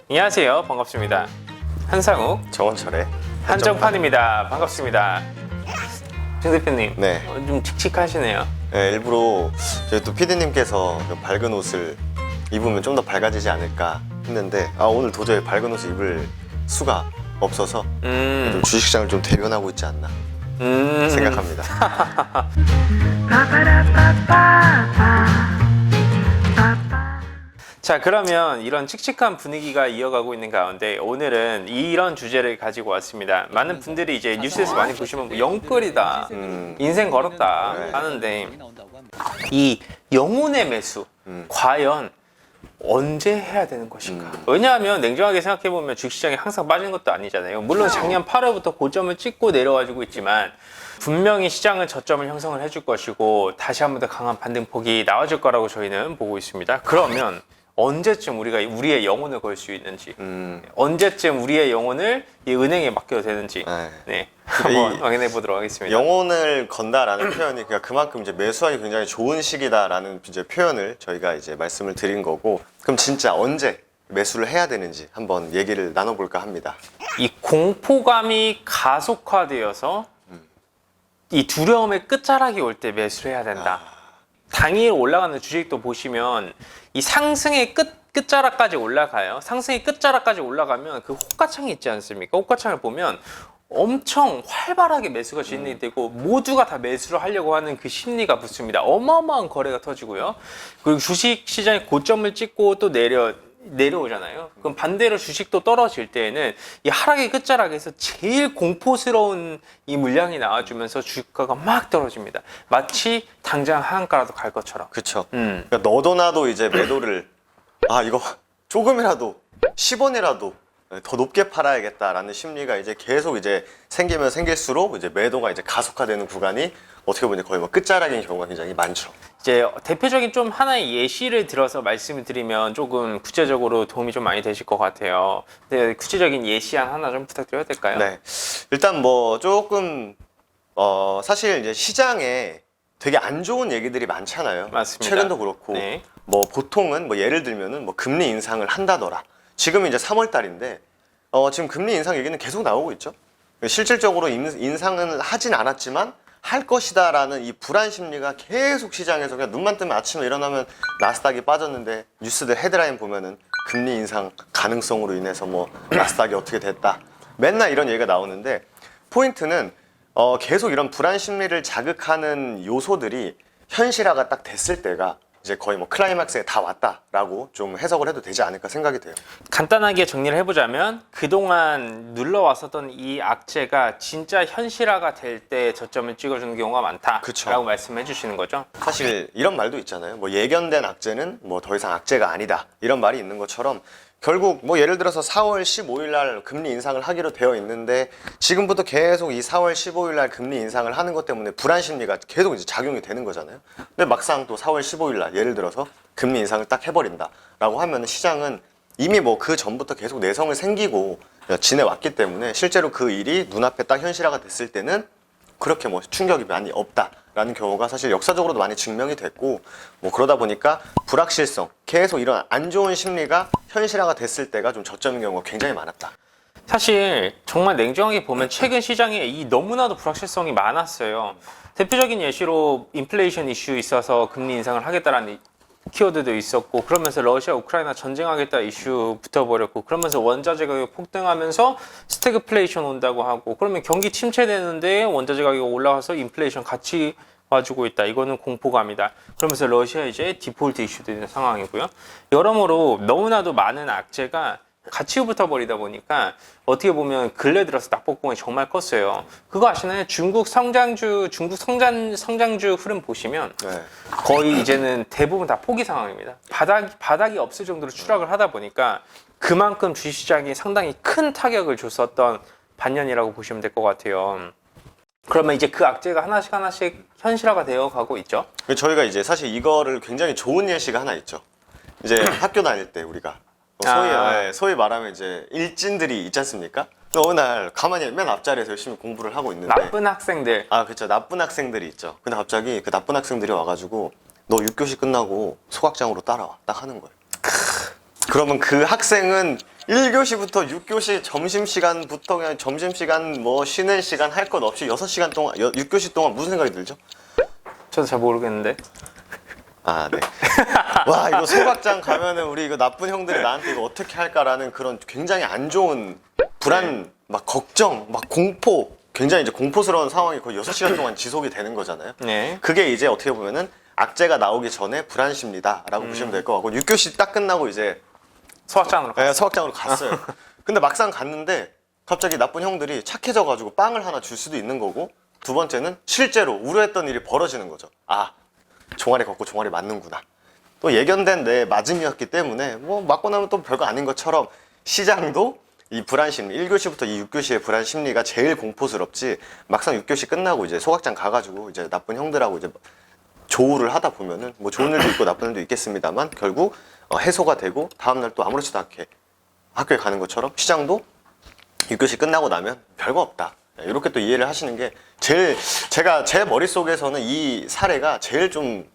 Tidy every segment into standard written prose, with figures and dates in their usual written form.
안녕하세요. 반갑습니다. 한상욱, 정원철의 한정판입니다. 반갑습니다. 정 대표님, 네. 좀 칙칙하시네요. 네, 일부러 저희 또 PD님께서 밝은 옷을 입으면 좀 더 밝아지지 않을까 했는데 오늘 도저히 밝은 옷을 입을 수가 없어서 좀 주식시장을 좀 대변하고 있지 않나 생각합니다. 자, 그러면 이런 칙칙한 분위기가 이어가고 있는 가운데 오늘은 이런 주제를 가지고 왔습니다. 많은 분들이 이제 뉴스에서 많이 보시면 뭐 영끌이다, 인생 걸었다 네. 하는데 이 영혼의 매수 과연 언제 해야 되는 것인가? 왜냐하면 냉정하게 생각해보면 주식시장이 항상 빠지는 것도 아니잖아요. 물론 작년 8월부터 고점을 찍고 내려와주고 있지만 분명히 시장은 저점을 형성을 해줄 것이고 다시 한 번 더 강한 반등폭이 나와줄 거라고 저희는 보고 있습니다. 그러면 언제쯤 우리가 우리의 영혼을 걸 수 있는지, 언제쯤 우리의 영혼을 이 은행에 맡겨도 되는지, 네, 한번 확인해 보도록 하겠습니다. 영혼을 건다라는 표현이 그만큼 이제 매수하기 굉장히 좋은 시기다라는 이제 표현을 저희가 이제 말씀을 드린 거고, 그럼 진짜 언제 매수를 해야 되는지 한번 얘기를 나눠볼까 합니다. 이 공포감이 가속화되어서 이 두려움의 끝자락이 올 때 매수를 해야 된다. 당일 올라가는 주식도 보시면 이 상승의 끝자락까지 올라가요. 상승의 끝자락까지 올라가면 그 호가창이 있지 않습니까? 호가창을 보면 엄청 활발하게 매수가 진행이 되고 모두가 다 매수를 하려고 하는 그 심리가 붙습니다. 어마어마한 거래가 터지고요. 그리고 주식 시장이 고점을 찍고 또 내려오잖아요. 그럼 반대로 주식도 떨어질 때에는 이 하락의 끝자락에서 제일 공포스러운 이 물량이 나와주면서 주가가 막 떨어집니다. 마치 당장 하한가라도 갈 것처럼. 그쵸. 그러니까 너도 나도 이제 매도를 이거 조금이라도 10원이라도 더 높게 팔아야겠다라는 심리가 이제 계속 이제 생기면 생길수록 이제 매도가 이제 가속화되는 구간이 어떻게 보면 거의 뭐 끝자락인 경우가 굉장히 많죠. 이제 대표적인 좀 하나의 예시를 들어서 말씀을 드리면 조금 구체적으로 도움이 좀 많이 되실 것 같아요. 네, 구체적인 예시안 하나 좀 부탁드려도 될까요? 네. 일단 뭐 조금 사실 이제 시장에 되게 안 좋은 얘기들이 많잖아요. 맞습니다. 최근도 그렇고 네. 뭐 보통은 뭐 예를 들면은 뭐 금리 인상을 한다더라. 지금 이제 3월 달인데 지금 금리 인상 얘기는 계속 나오고 있죠. 실질적으로 인상은 하진 않았지만 할 것이다라는 이 불안 심리가 계속 시장에서 그냥 눈만 뜨면 아침에 일어나면 나스닥이 빠졌는데 뉴스들 헤드라인 보면은 금리 인상 가능성으로 인해서 뭐 나스닥이 어떻게 됐다. 맨날 이런 얘기가 나오는데 포인트는 계속 이런 불안 심리를 자극하는 요소들이 현실화가 딱 됐을 때가 이제 거의 뭐 클라이막스에 다 왔다라고 좀 해석을 해도 되지 않을까 생각이 돼요. 간단하게 정리를 해보자면 그동안 눌러왔었던 이 악재가 진짜 현실화가 될 때 저점을 찍어주는 경우가 많다라고 그쵸. 말씀해 주시는 거죠. 사실 이런 말도 있잖아요. 뭐 예견된 악재는 뭐 더 이상 악재가 아니다. 이런 말이 있는 것처럼 결국 뭐 예를 들어서 4월 15일 날 금리 인상을 하기로 되어 있는데 지금부터 계속 이 4월 15일 날 금리 인상을 하는 것 때문에 불안 심리가 계속 이제 작용이 되는 거잖아요. 근데 막상 또 4월 15일 날 예를 들어서 금리 인상을 딱 해버린다라고 하면 시장은 이미 뭐 그 전부터 계속 내성을 생기고 지내왔기 때문에 실제로 그 일이 눈앞에 딱 현실화가 됐을 때는 그렇게 뭐 충격이 많이 없다라는 경우가 사실 역사적으로도 많이 증명이 됐고 뭐 그러다 보니까 불확실성 계속 이런 안 좋은 심리가 현실화가 됐을 때가 좀 저점인 경우가 굉장히 많았다. 사실 정말 냉정하게 보면 최근 시장에 이 너무나도 불확실성이 많았어요. 대표적인 예시로 인플레이션 이슈 있어서 금리 인상을 하겠다라는 키워드도 있었고 그러면서 러시아 우크라이나 전쟁하겠다 이슈 붙어버렸고 그러면서 원자재 가격 폭등하면서 스태그플레이션 온다고 하고 그러면 경기 침체되는데 원자재 가격 올라가서 인플레이션 같이 와주고 있다. 이거는 공포감이다. 그러면서 러시아 이제 디폴트 이슈도 있는 상황이고요. 여러모로 너무나도 많은 악재가 같이 붙어버리다 보니까 어떻게 보면 근래 들어서 낙폭공이 정말 컸어요. 그거 아시나요? 중국 성장주 흐름 보시면 거의 이제는 대부분 다 포기 상황입니다. 바닥이 없을 정도로 추락을 하다 보니까 그만큼 주식시장이 상당히 큰 타격을 줬었던 반년이라고 보시면 될 것 같아요. 그러면 이제 그 악재가 하나씩 현실화가 되어 가고 있죠. 저희가 이제 사실 이거를 굉장히 좋은 예시가 하나 있죠. 이제 학교 다닐 때 우리가 소위 말하면 이제 일진들이 있지 않습니까? 어느 날 가만히 맨 앞자리에서 열심히 공부를 하고 있는데 나쁜 학생들. 그렇죠. 나쁜 학생들이 있죠. 근데 갑자기 그 나쁜 학생들이 와가지고 너 6교시 끝나고 소각장으로 따라와 딱 하는 거예요. 그러면 그 학생은 1교시부터 6교시 점심시간부터 그냥 점심시간 뭐 쉬는 시간 할 것 없이 6시간 동안 6교시 동안 무슨 생각이 들죠? 저도 잘 모르겠는데. 아, 네. 와, 이거 소각장 가면은 우리 이거 나쁜 형들이 나한테 이거 어떻게 할까라는 그런 굉장히 안 좋은 불안, 막 걱정, 막 공포, 굉장히 이제 공포스러운 상황이 거의 6시간 동안 지속이 되는 거잖아요. 네. 그게 이제 어떻게 보면은 악재가 나오기 전에 불안심리다라고 보시면 될 것 같고 6교시 딱 끝나고 이제 소학장으로 네, 서학장으로 갔어요. 근데 막상 갔는데 갑자기 나쁜 형들이 착해져가지고 빵을 하나 줄 수도 있는 거고 두 번째는 실제로 우려했던 일이 벌어지는 거죠. 아, 종아리 걷고 종아리 맞는구나. 또 예견된 내 맞음이었기 때문에 뭐 맞고 나면 또 별거 아닌 것처럼 시장도 이 불안심리 1교시부터 이 6교시의 불안심리가 제일 공포스럽지 막상 6교시 끝나고 이제 소각장 가가지고 이제 나쁜 형들하고 이제 조우를 하다 보면은 뭐 좋은 일도 있고 나쁜 일도 있겠습니다만 결국 해소가 되고 다음날 또 아무렇지도 않게 학교에 가는 것처럼 시장도 6교시 끝나고 나면 별거 없다. 이렇게 또 이해를 하시는 게 제일 제 머릿속에서는 이 사례가 제일 좀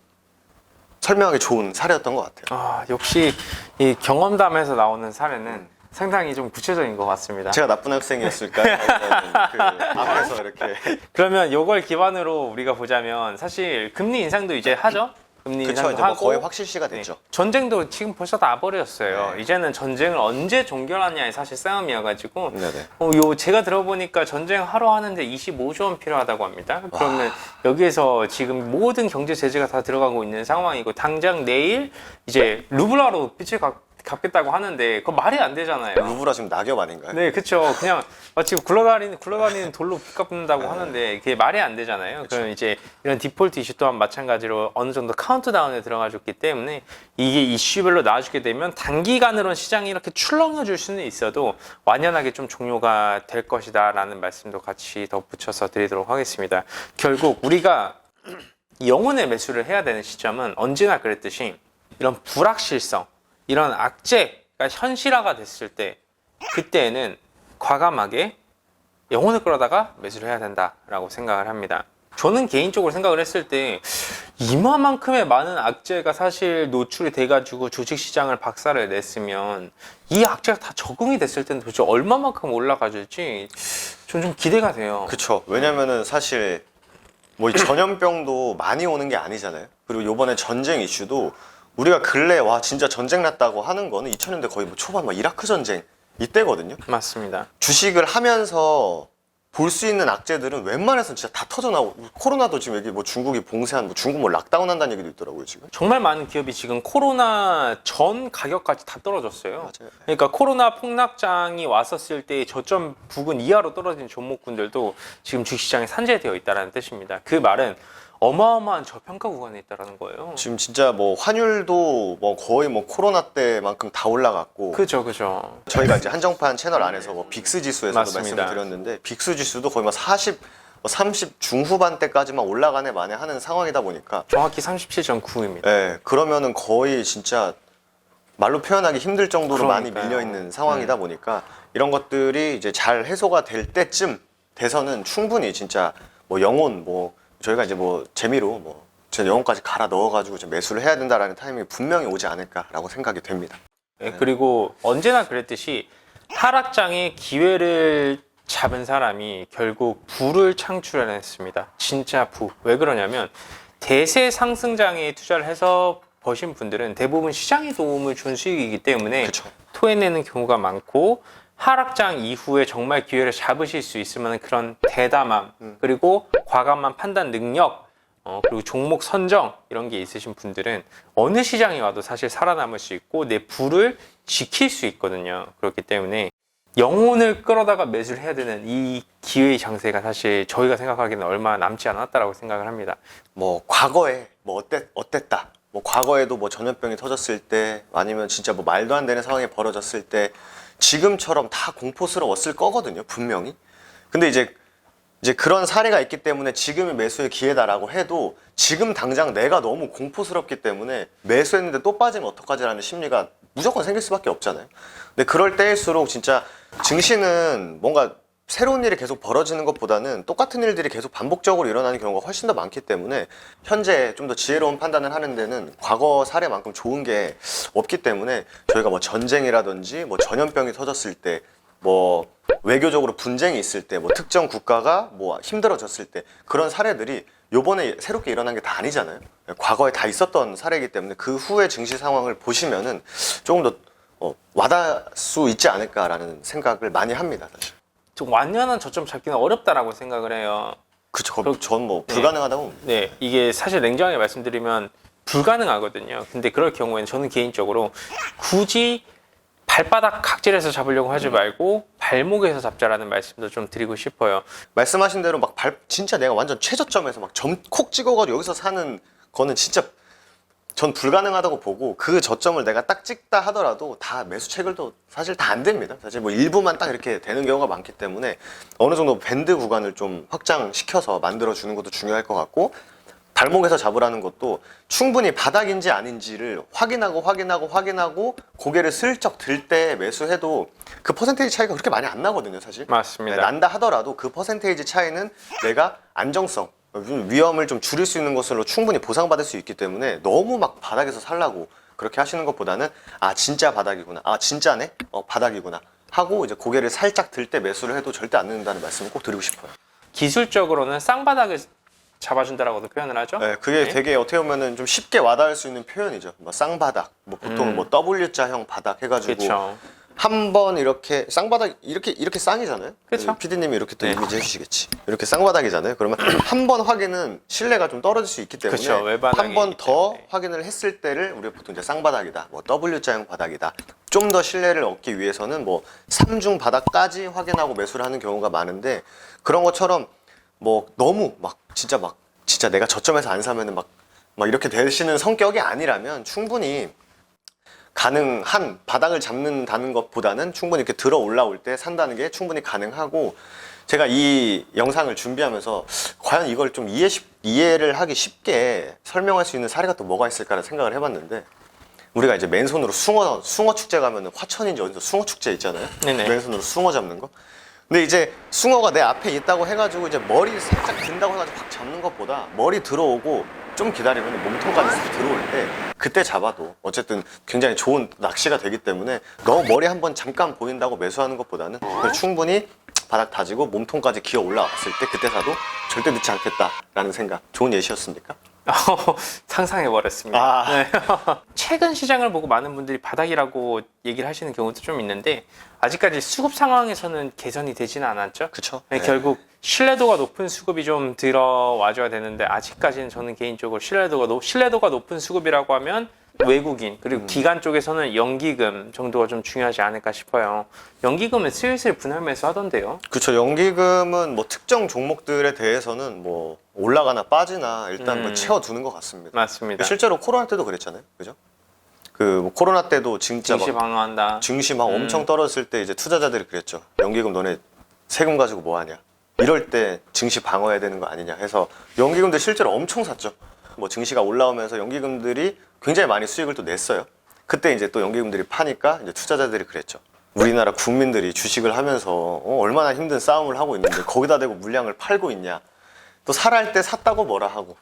설명하기 좋은 사례였던 것 같아요. 아, 역시 이 경험담에서 나오는 사례는 상당히 좀 구체적인 것 같습니다. 제가 나쁜 학생이었을까요? 아니면 그 앞에서 이렇게 그러면 이걸 기반으로 우리가 보자면 사실 금리 인상도 이제 하죠? 금리 그쵸 인상도 이제 뭐 하고 거의 확실시가 됐죠. 전쟁도 지금 벌써 다 버렸어요. 네. 이제는 전쟁을 언제 종결하냐의 사실 싸움이어가지고 네네. 요 제가 들어보니까 전쟁 하러 하는데 25조 원 필요하다고 합니다. 그러면 여기에서 지금 모든 경제 제재가 다 들어가고 있는 상황이고 당장 내일 이제 루블라로 빚을 갚겠다고 하는데 그거 말이 안 되잖아요. 루브라 지금 낙엽 아닌가요? 네, 그렇죠. 그냥 마치 굴러다니는 돌로 빚 갚는다고 하는데 그게 말이 안 되잖아요. 그럼 이제 이런 디폴트 이슈 또한 마찬가지로 어느 정도 카운트다운에 들어가줬기 때문에 이게 이슈별로 나와주게 되면 단기간으로는 시장이 이렇게 출렁여줄 수는 있어도 완연하게 좀 종료가 될 것이다라는 말씀도 같이 덧붙여서 드리도록 하겠습니다. 결국 우리가 영혼의 매수를 해야 되는 시점은 언제나 그랬듯이 이런 불확실성, 이런 악재가 현실화가 됐을 때 그때는 과감하게 영혼을 끌어다가 매수를 해야 된다라고 생각을 합니다. 저는 개인적으로 생각을 했을 때 이마만큼의 많은 악재가 사실 노출이 돼가지고 주식시장을 박살을 냈으면 이 악재가 다 적응이 됐을 때는 도대체 얼마만큼 올라가줄지 좀 기대가 돼요. 그쵸. 왜냐면은 사실 뭐 이 전염병도 많이 오는 게 아니잖아요. 그리고 요번에 전쟁 이슈도 우리가 근래 와 진짜 전쟁 났다고 하는 거는 2000년대 거의 뭐 초반 막 이라크 전쟁 이때거든요. 맞습니다. 주식을 하면서 볼 수 있는 악재들은 웬만해서 진짜 다 터져나오고 코로나도 지금 여기 뭐 중국이 봉쇄한 뭐 중국 뭐 락다운 한다는 얘기도 있더라고요 지금. 정말 많은 기업이 지금 코로나 전 가격까지 다 떨어졌어요. 맞아요. 그러니까 코로나 폭락장이 왔었을 때 저점 부근 이하로 떨어진 종목군들도 지금 주식시장에 산재되어 있다는 뜻입니다. 그 말은 어마어마한 저평가 구간에 있다는 거예요. 지금 진짜 뭐 환율도 뭐 거의 뭐 코로나 때만큼 다 올라갔고. 그죠. 저희가 이제 한정판 채널 안에서 뭐 빅스 지수에서도 맞습니다. 말씀을 드렸는데 빅스 지수도 거의 뭐 40, 30 중후반대까지만 올라가네 마네 하는 상황이다 보니까 정확히 37.9입니다. 예, 그러면은 거의 진짜 말로 표현하기 힘들 정도로 많이 그러니까요. 밀려 있는 상황이다 보니까 이런 것들이 이제 잘 해소가 될 때쯤 돼서는 충분히 진짜 뭐 영혼 뭐 저희가 이제 뭐 재미로 뭐 제 영혼까지 갈아 넣어가지고 좀 매수를 해야 된다라는 타이밍이 분명히 오지 않을까라고 생각이 됩니다. 네, 그리고 언제나 그랬듯이 하락장의 기회를 잡은 사람이 결국 부를 창출해냈습니다. 진짜 부. 왜 그러냐면 대세 상승장에 투자를 해서 버신 분들은 대부분 시장에 도움을 준 수익이기 때문에 그쵸. 토해내는 경우가 많고 하락장 이후에 정말 기회를 잡으실 수 있을 만한 그런 대담함 그리고 과감한 판단 능력 그리고 종목 선정 이런 게 있으신 분들은 어느 시장에 와도 사실 살아남을 수 있고 내 부를 지킬 수 있거든요. 그렇기 때문에 영혼을 끌어다가 매수를 해야 되는 이 기회의 장세가 사실 저희가 생각하기에는 얼마 남지 않았다라고 생각을 합니다. 뭐 과거에 뭐 어땠다. 뭐 과거에도 뭐 전염병이 터졌을 때 아니면 진짜 뭐 말도 안 되는 상황이 벌어졌을 때 지금처럼 다 공포스러웠을 거거든요, 분명히. 근데 이제 그런 사례가 있기 때문에 지금이 매수의 기회다라고 해도 지금 당장 내가 너무 공포스럽기 때문에 매수했는데 또 빠지면 어떡하지라는 심리가 무조건 생길 수밖에 없잖아요. 근데 그럴 때일수록 진짜 증시는 뭔가 새로운 일이 계속 벌어지는 것보다는 똑같은 일들이 계속 반복적으로 일어나는 경우가 훨씬 더 많기 때문에 현재 좀 더 지혜로운 판단을 하는 데는 과거 사례만큼 좋은 게 없기 때문에 저희가 뭐 전쟁이라든지 뭐 전염병이 터졌을 때 뭐 외교적으로 분쟁이 있을 때 뭐 특정 국가가 뭐 힘들어졌을 때 그런 사례들이 요번에 새롭게 일어난 게 다 아니잖아요. 과거에 다 있었던 사례이기 때문에 그 후의 증시 상황을 보시면은 조금 더 와닿을 수 있지 않을까라는 생각을 많이 합니다, 사실. 좀 완연한 저점 잡기는 어렵다라고 생각을 해요. 그쵸. 전 뭐 불가능하다고 봅니다. 네, 이게 사실 냉정하게 말씀드리면 불가능하거든요. 근데 그럴 경우에는 저는 개인적으로 굳이 발바닥 각질에서 잡으려고 하지 말고 발목에서 잡자라는 말씀도 좀 드리고 싶어요. 말씀하신 대로 막 진짜 내가 완전 최저점에서 막 점 콕 찍어가지고 여기서 사는 거는 진짜 전 불가능하다고 보고 그 저점을 내가 딱 찍다 하더라도 다 매수 체결도 사실 다 안 됩니다. 사실 뭐 일부만 딱 이렇게 되는 경우가 많기 때문에 어느 정도 밴드 구간을 좀 확장시켜서 만들어 주는 것도 중요할 것 같고 발목에서 잡으라는 것도 충분히 바닥인지 아닌지를 확인하고 고개를 슬쩍 들 때 매수해도 그 퍼센테이지 차이가 그렇게 많이 안 나거든요, 사실. 맞습니다. 네, 난다 하더라도 그 퍼센테이지 차이는 내가 안정성, 위험을 좀 줄일 수 있는 것으로 충분히 보상받을 수 있기 때문에 너무 막 바닥에서 살라고 그렇게 하시는 것보다는 아 진짜 바닥이구나, 아 진짜네, 바닥이구나 하고 이제 고개를 살짝 들 때 매수를 해도 절대 안 늦는다는 말씀을 꼭 드리고 싶어요. 기술적으로는 쌍바닥을 잡아준다라고도 표현을 하죠. 네, 그게 네. 되게 어떻게 보면은 좀 쉽게 와닿을 수 있는 표현이죠. 뭐 쌍바닥, 뭐 보통 뭐 W자형 바닥 해가지고 그렇죠. 한 번 이렇게 쌍바닥 이렇게 쌍이잖아요. 그쵸. PD님이 이렇게 또 네. 이미지 해주시겠지. 이렇게 쌍바닥이잖아요. 그러면 한 번 확인은 신뢰가 좀 떨어질 수 있기 때문에 그쵸, 외바닥이기 한 번 더 때문에. 확인을 했을 때를 우리가 보통 이제 쌍바닥이다, 뭐 W자형 바닥이다. 좀 더 신뢰를 얻기 위해서는 뭐 3중 바닥까지 확인하고 매수를 하는 경우가 많은데 그런 것처럼 뭐 너무 막 진짜 내가 저점에서 안 사면은 막 이렇게 되시는 성격이 아니라면 충분히 가능한 바닥을 잡는다는 것보다는 충분히 이렇게 들어 올라올 때 산다는 게 충분히 가능하고 제가 이 영상을 준비하면서 과연 이걸 좀 이해를 하기 쉽게 설명할 수 있는 사례가 또 뭐가 있을까라는 생각을 해봤는데 우리가 이제 맨손으로 숭어 축제 가면은 화천인지 어디서 숭어 축제 있잖아요. 네네. 맨손으로 숭어 잡는 거. 근데 이제 숭어가 내 앞에 있다고 해가지고 이제 머리 살짝 든다고 해가지고 확 잡는 것보다 머리 들어오고 좀 기다리면 몸통까지 싹 들어올 때 그때 잡아도 어쨌든 굉장히 좋은 낚시가 되기 때문에 너무 머리 한번 잠깐 보인다고 매수하는 것보다는 그걸 충분히 바닥 다지고 몸통까지 기어 올라왔을 때 그때 사도 절대 늦지 않겠다라는 생각. 좋은 예시였습니까? 상상해버렸습니다. 아. 네. 최근 시장을 보고 많은 분들이 바닥이라고 얘기를 하시는 경우도 좀 있는데 아직까지 수급 상황에서는 개선이 되지는 않았죠. 그쵸? 네, 결국 신뢰도가 높은 수급이 좀 들어와줘야 되는데 아직까지는 저는 개인적으로 신뢰도가 높은 수급이라고 하면 외국인 그리고 기관 쪽에서는 연기금 정도가 좀 중요하지 않을까 싶어요. 연기금은 슬슬 분할 매수하던데요. 그렇죠. 연기금은 뭐 특정 종목들에 대해서는 뭐 올라가나 빠지나 일단 뭐 채워두는 것 같습니다. 맞습니다. 실제로 코로나 때도 그랬잖아요. 그죠? 그뭐 코로나 때도 진짜 증시 방어한다. 증시 막 엄청 떨어졌을 때 이제 투자자들이 그랬죠. 연기금 너네 세금 가지고 뭐 하냐? 이럴 때 증시 방어해야 되는 거 아니냐 해서 연기금들 실제로 엄청 샀죠. 뭐 증시가 올라오면서 연기금들이 굉장히 많이 수익을 또 냈어요. 그때 이제 또 연기금들이 파니까 이제 투자자들이 그랬죠. 우리나라 국민들이 주식을 하면서 얼마나 힘든 싸움을 하고 있는데 거기다 대고 물량을 팔고 있냐. 또 살할 때 샀다고 뭐라 하고.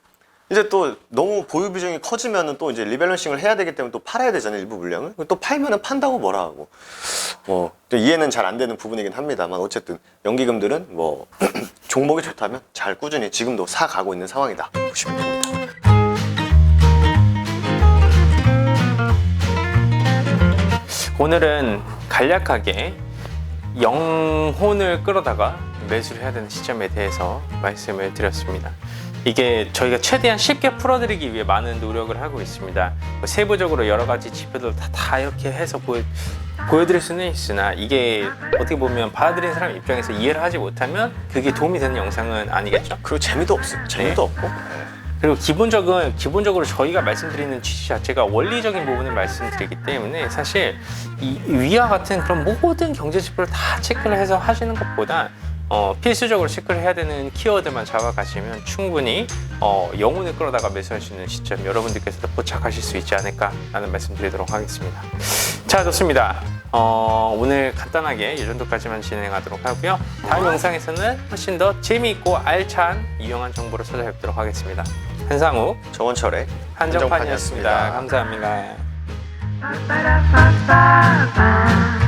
이제 또 너무 보유 비중이 커지면은 또 이제 리밸런싱을 해야 되기 때문에 또 팔아야 되잖아요. 일부 물량을. 또 팔면은 판다고 뭐라 하고. 좀 이해는 잘 안 되는 부분이긴 합니다만 어쨌든 연기금들은 뭐 종목이 좋다면 잘 꾸준히 지금도 사가고 있는 상황이다 보시면 됩니다. 오늘은 간략하게 영혼을 끌어다가 매수를 해야 되는 시점에 대해서 말씀을 드렸습니다. 이게 저희가 최대한 쉽게 풀어드리기 위해 많은 노력을 하고 있습니다. 뭐 세부적으로 여러 가지 지표들 다 이렇게 해서 보여드릴 수는 있으나 이게 어떻게 보면 받아들이는 사람 입장에서 이해를 하지 못하면 그게 도움이 되는 영상은 아니겠죠? 그리고 재미도 없어요. 재미도 없고. 그리고 기본적으로 저희가 말씀드리는 취지 자체가 원리적인 부분을 말씀드리기 때문에 사실 위와 같은 그런 모든 경제 지표를 다 체크를 해서 하시는 것보다 필수적으로 체크를 해야 되는 키워드만 잡아가시면 충분히 영혼을 끌어다가 매수할 수 있는 시점 여러분들께서도 포착하실 수 있지 않을까라는 말씀드리도록 하겠습니다. 자, 좋습니다. 오늘 간단하게 이 정도까지만 진행하도록 하고요. 다음 영상에서는 훨씬 더 재미있고 알찬 유용한 정보로 찾아뵙도록 하겠습니다. 한상욱, 정원철의 한정판이었습니다. 감사합니다. Ba-ba-da-ba-ba-ba.